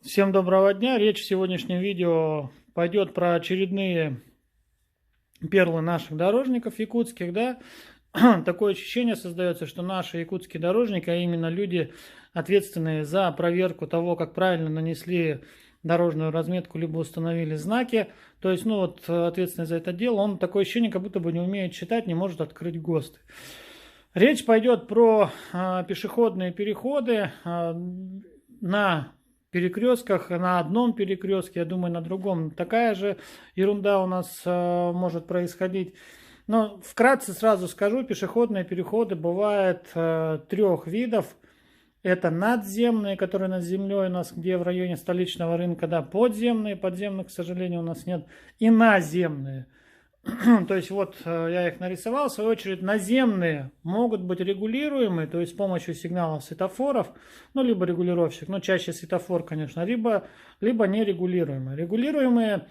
Всем доброго дня! Речь в сегодняшнем видео пойдет про очередные перлы наших дорожников якутских, да. Такое ощущение создается, что наши якутские дорожники, а именно люди, ответственные за проверку того, как правильно нанесли дорожную разметку, либо установили знаки, то есть, ответственный за это дело, он такое ощущение, как будто бы не умеет читать, не может открыть ГОСТы. Речь пойдет про пешеходные переходы на перекрестках, на одном перекрестке, я думаю, на другом такая же ерунда у нас может происходить. Но вкратце сразу скажу, пешеходные переходы бывают трех видов. Это надземные, которые над землей у нас, где в районе столичного рынка, да, подземные, подземных, к сожалению, у нас нет, и наземные. То есть вот я их нарисовал. В свою очередь наземные могут быть регулируемые, то есть с помощью сигналов светофоров, либо регулировщик, но чаще светофор, конечно, либо нерегулируемые. Регулируемые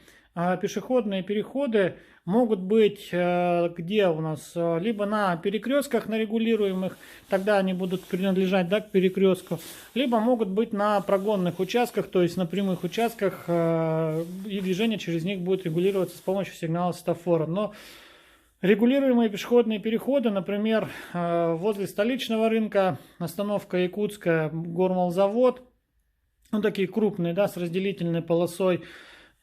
пешеходные переходы могут быть где у нас? Либо на перекрестках, на регулируемых, тогда они будут принадлежать, да, к перекрестку, либо могут быть на прогонных участках, то есть на прямых участках, и движение через них будет регулироваться с помощью сигнала светофора. Но регулируемые пешеходные переходы, например, возле столичного рынка, остановка Якутская, Гормолзавод, такие крупные, да, с разделительной полосой,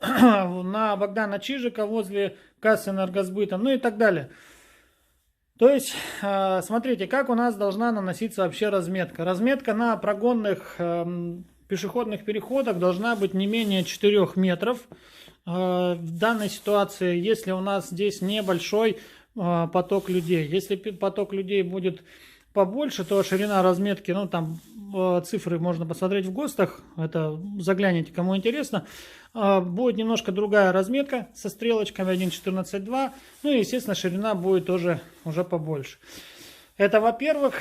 на Богдана Чижика возле кассы Энергосбыта, и так далее. То есть, смотрите, как у нас должна наноситься вообще разметка. Разметка на прогонных пешеходных переходах должна быть не менее 4 метров. В данной ситуации, если у нас здесь небольшой поток людей, если поток людей будет побольше, то ширина разметки, там цифры можно посмотреть в ГОСТах, это загляните, кому интересно. Будет немножко другая разметка со стрелочками 1.14.2, и, естественно, ширина будет тоже уже побольше. Это во-первых.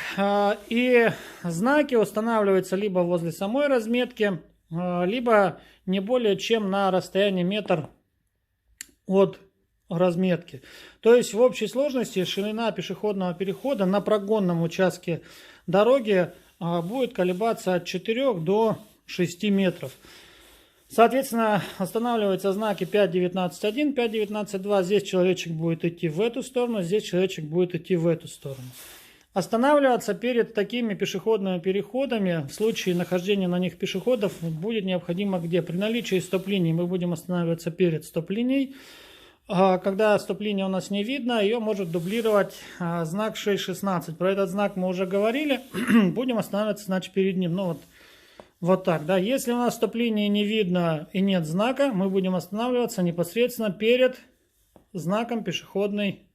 И знаки устанавливаются либо возле самой разметки, либо не более чем на расстоянии метр от разметки. То есть в общей сложности ширина пешеходного перехода на прогонном участке дороги будет колебаться от 4 до 6 метров. Соответственно, останавливаются знаки 5.19.1, 5.19.2. Здесь человечек будет идти в эту сторону, здесь человечек будет идти в эту сторону. Останавливаться перед такими пешеходными переходами в случае нахождения на них пешеходов будет необходимо где? При наличии стоп-линии мы будем останавливаться перед стоп-линией. Когда стоп-линия у нас не видно, ее может дублировать знак 6.16. Про этот знак мы уже говорили. Будем останавливаться, значит, перед ним. Вот так, да. Если у нас стоп-линии не видно и нет знака, мы будем останавливаться непосредственно перед знаком пешеходный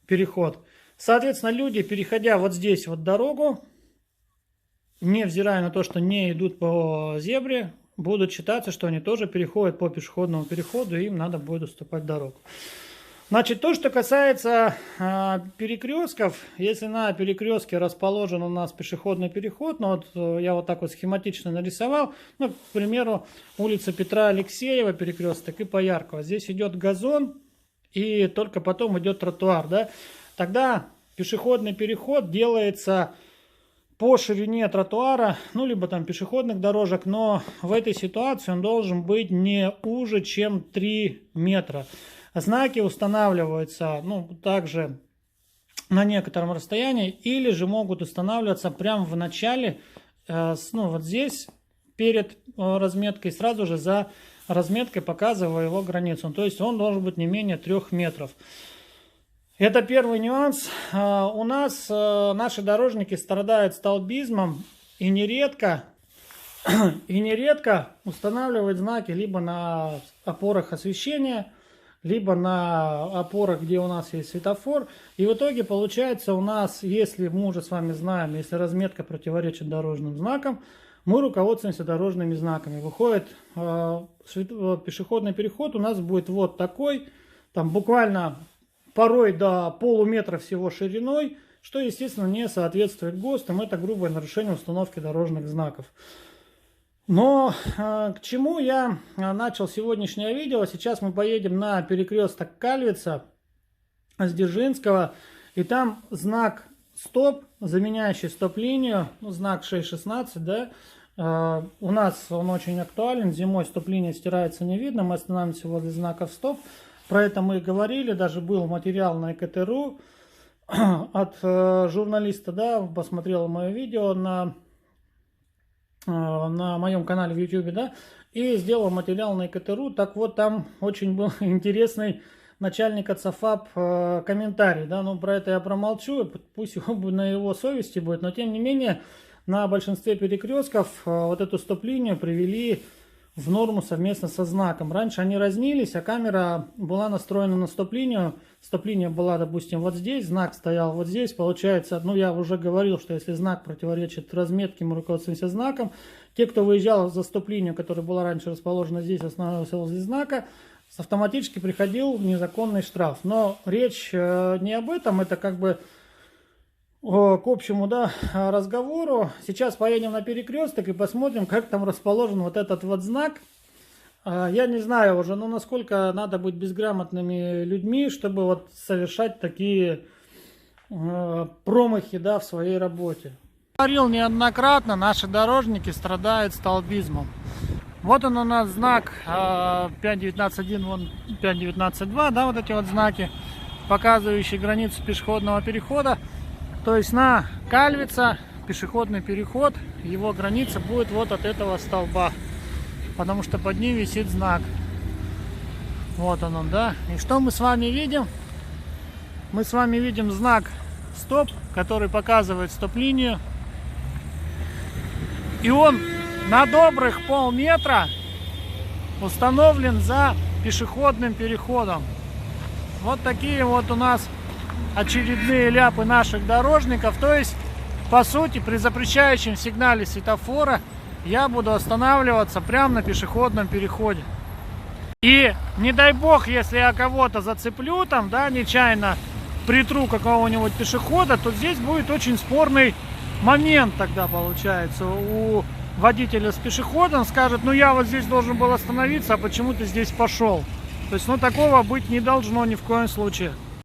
переход. Соответственно, люди, переходя вот здесь вот дорогу, невзирая на то, что не идут по зебре, будут считаться, что они тоже переходят по пешеходному переходу, и им надо будет уступать дорогу. Значит, то, что касается перекрестков, если на перекрестке расположен у нас пешеходный переход, я вот так вот схематично нарисовал, к примеру, улица Петра Алексеева, перекресток, и Пояркова. Здесь идет газон, и только потом идет тротуар, да? Тогда пешеходный переход делается по ширине тротуара, либо там пешеходных дорожек, но в этой ситуации он должен быть не уже, чем 3 метра. Знаки устанавливаются, также на некотором расстоянии, или же могут устанавливаться прямо в начале, вот здесь, перед разметкой, сразу же за разметкой, показывая его границу. То есть он должен быть не менее 3 метров. Это первый нюанс. У нас наши дорожники страдают столбизмом и нередко устанавливают знаки либо на опорах освещения, либо на опорах, где у нас есть светофор. И в итоге получается у нас, если мы уже с вами знаем, если разметка противоречит дорожным знакам, мы руководствуемся дорожными знаками. Выходит пешеходный переход у нас будет вот такой, там буквально порой до полуметра всего шириной, что, естественно, не соответствует ГОСТам. Это грубое нарушение установки дорожных знаков. Но к чему я начал сегодняшнее видео? Сейчас мы поедем на перекресток Кальвица с Дзержинского, и там знак стоп, заменяющий стоп-линию, знак 6.16, да, У нас он очень актуален. Зимой стоп-линия стирается не видно. Мы останавливаемся возле знаков стоп. Про это мы и говорили. Даже был материал на ЭКТ.ру от журналиста, да, посмотрел мое видео на моем канале в YouTube, да, и сделал материал на ЭКТ.ру. Так вот, там очень был интересный начальник от САФАП комментарий, да, но про это я промолчу, пусть на его совести будет, но тем не менее на большинстве перекрестков вот эту стоп-линию привели в норму совместно со знаком. Раньше они разнились, а камера была настроена на стоп-линию. Стоп-линия была, допустим, вот здесь, знак стоял вот здесь. Получается, ну я уже говорил, что если знак противоречит разметке, мы руководствуемся знаком. Те, кто выезжал за стоп-линию, которая была раньше расположена здесь, останавливался возле знака, автоматически приходил незаконный штраф. Но речь не об этом, это как бы к общему, да, разговору. Сейчас поедем на перекресток и посмотрим, как там расположен вот этот вот знак. Я не знаю уже, ну, насколько надо быть безграмотными людьми, чтобы вот совершать такие промахи, да, в своей работе. Говорил неоднократно, наши дорожники страдают столбизмом. Вот он у нас знак 5.19.1, вон 5.19.2, да, вот эти вот знаки, показывающие границу пешеходного перехода. То есть на Кальвица пешеходный переход, его граница будет вот от этого столба, потому что под ним висит знак. Вот он, да. И что мы с вами видим? Мы с вами видим знак стоп, который показывает стоп-линию. И он на добрых полметра установлен за пешеходным переходом. Вот такие вот у нас очередные ляпы наших дорожников. То есть, по сути, при запрещающем сигнале светофора я буду останавливаться прямо на пешеходном переходе. И не дай бог, если я кого-то зацеплю там, да, нечаянно притру какого-нибудь пешехода, то здесь будет очень спорный момент тогда получается. У водителя с пешеходом скажет: ну я вот здесь должен был остановиться, а почему ты здесь пошел? То есть, ну такого быть не должно ни в коем случае.